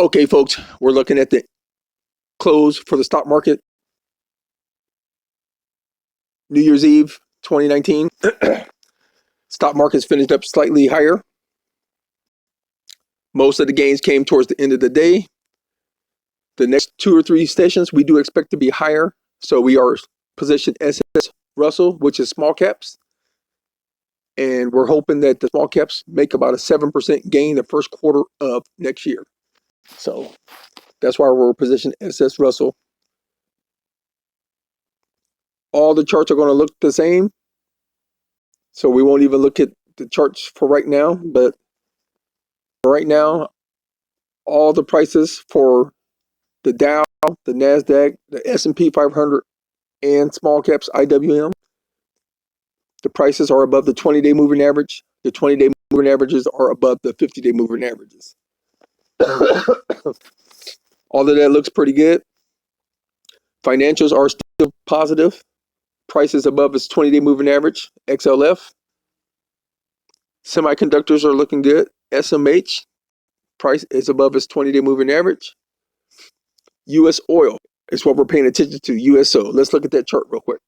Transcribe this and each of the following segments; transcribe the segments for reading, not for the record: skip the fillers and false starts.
Okay, folks, we're looking at the close for the stock market, New Year's Eve 2019. Stock market's finished up slightly higher. Most of the gains came towards the end of the day. The next 2 or 3 sessions we do expect to be higher. So we are positioned SS Russell, which is small caps. And we're hoping that the small caps make about a 7% gain the first quarter of next year. So that's why we're positioned SS Russell. All the charts are going to look the same. So we won't even look at the charts for right now. But right now, all the prices for the Dow, the NASDAQ, the S&P 500, and small caps IWM, the prices are above the 20-day moving average. The 20-day moving averages are above the 50-day moving averages. All of that looks pretty good. Financials are still positive. Prices above its 20-day moving average, XLF. Semiconductors are looking good. SMH, price is above its 20-day moving average. U.S. oil is what we're paying attention to, USO. Let's look at that chart real quick.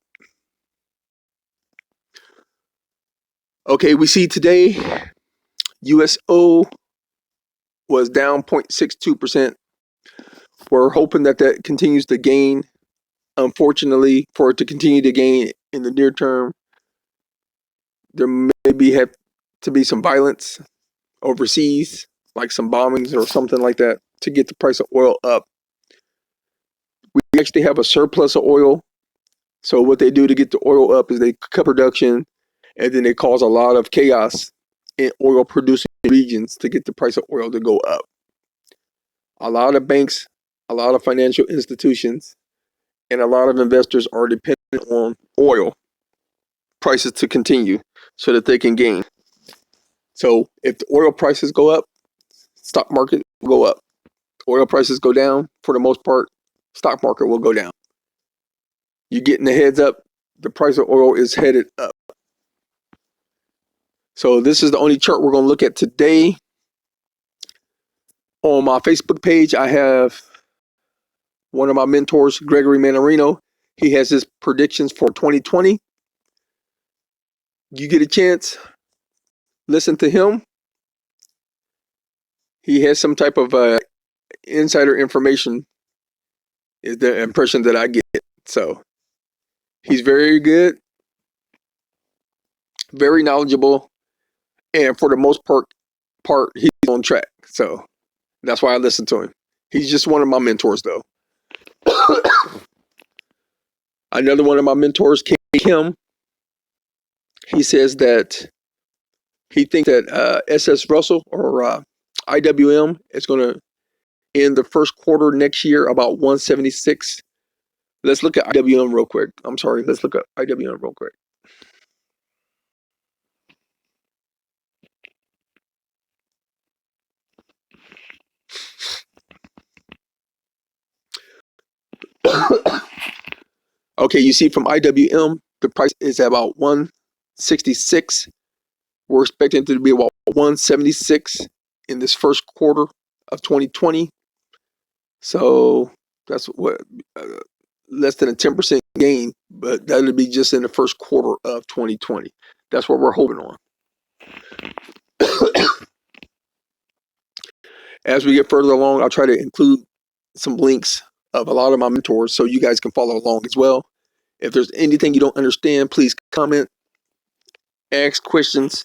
Okay, we see today USO was down 0.62%. We're hoping that that continues to gain. Unfortunately, for it to continue to gain in the near term, there may have to be some violence overseas, like some bombings or something like that, to get the price of oil up. We actually have a surplus of oil. So what they do to get the oil up is they cut production, and then they cause a lot of chaos in oil producing regions to get the price of oil to go up. A lot of banks, a lot of financial institutions, and a lot of investors are dependent on oil prices to continue so that they can gain. So if the oil prices go up, stock market will go up. Oil prices go down, for the most part, stock market will go down. You're getting the heads up, the price of oil is headed up. So this is the only chart we're going to look at today. On my Facebook page, I have one of my mentors, Gregory Manarino. He has his predictions for 2020. You get a chance, listen to him. He has some type of insider information, is the impression that I get. So he's very good, very knowledgeable, and for the most part he's on track. So that's why I listen to him. He's just one of my mentors, though. Another one of my mentors, Kim, he says that he thinks that SS Russell or IWM is going to end the first quarter next year about 176. Let's look at IWM real quick. I'm sorry. Let's look at IWM real quick. Okay, you see from IWM, the price is about 166. We're expecting it to be about 176 in this first quarter of 2020. So that's what less than a 10% gain, but that'll be just in the first quarter of 2020. That's what we're hoping on. As we get further along, I'll try to include some links of a lot of my mentors so you guys can follow along as well. If there's anything you don't understand, please comment, ask questions.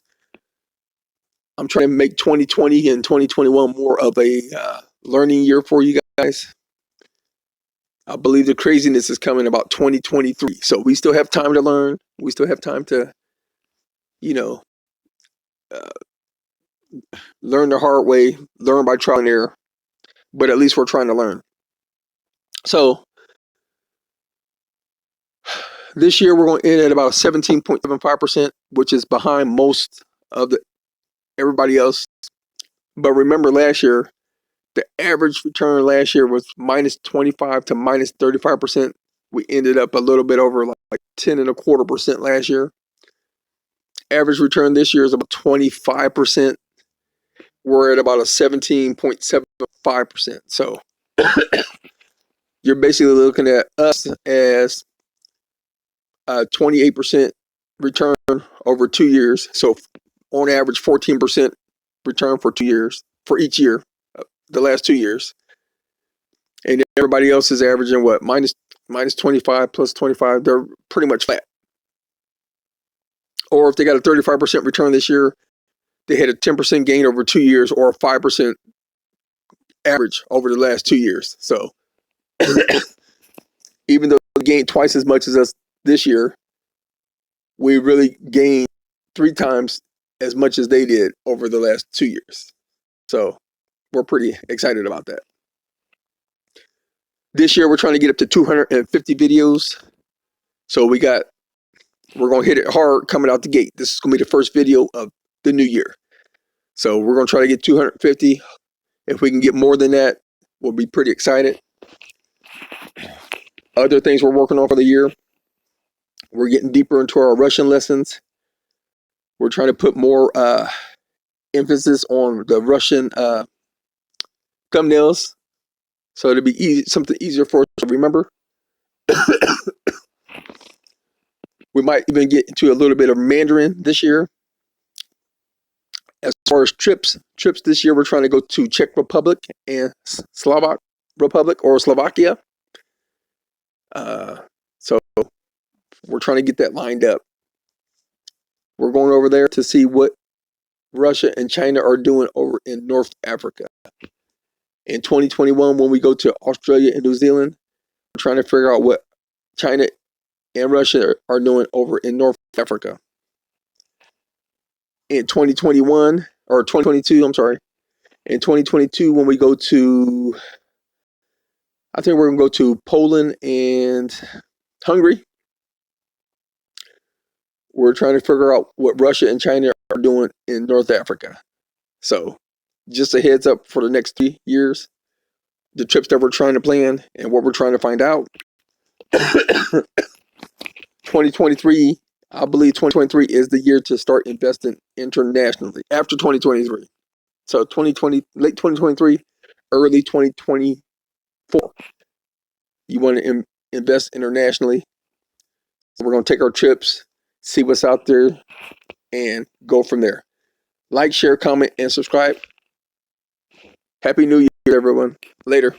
I'm trying to make 2020 and 2021 more of a learning year for you guys. I believe the craziness is coming about 2023. So we still have time to learn. We still have time to, learn the hard way, learn by trial and error. But at least we're trying to learn. So this year we're going to end at about 17.75%, which is behind most of everybody else. But remember last year, the average return last year was minus 25 to minus 35%. We ended up a little bit over like 10.25% last year. Average return this year is about 25%. we're at about a 17.75%. So you're basically looking at us as a 28% return over 2 years. So on average, 14% return for 2 years, for each year, the last 2 years. And everybody else is averaging what? Minus 25 plus 25. They're pretty much flat. Or if they got a 35% return this year, they had a 10% gain over 2 years or a 5% average over the last 2 years. So even though they gained twice as much as us this year, we really gained 3 times as much as they did over the last 2 years. So we're pretty excited about that. This year, we're trying to get up to 250 videos. So we're going to hit it hard coming out the gate. This is going to be the first video of the new year. So we're going to try to get 250. If we can get more than that, we'll be pretty excited. Other things we're working on for the year, we're getting deeper into our Russian lessons. We're trying to put more emphasis on the Russian thumbnails, so it'll be easy, something easier for us to remember. We might even get into a little bit of Mandarin this year. As far as trips this year, we're trying to go to Czech Republic and Slovak Republic or Slovakia. So we're trying to get that lined up. We're going over there to see what Russia and China are doing over in North Africa. In 2021, when we go to Australia and New Zealand, we're trying to figure out what China and Russia are doing over in North Africa. In 2021, or 2022, I'm sorry. In 2022, when we go to, I think we're going to go to Poland and Hungary. We're trying to figure out what Russia and China are doing in North Africa. So just a heads up for the next 3 years, the trips that we're trying to plan and what we're trying to find out. 2023, I believe 2023 is the year to start investing internationally after 2023. So 2020, late 2023, early 2024, you want to invest internationally. So we're going to take our trips, see what's out there, and go from there. Like, share, comment, and subscribe. Happy New Year, everyone. Later.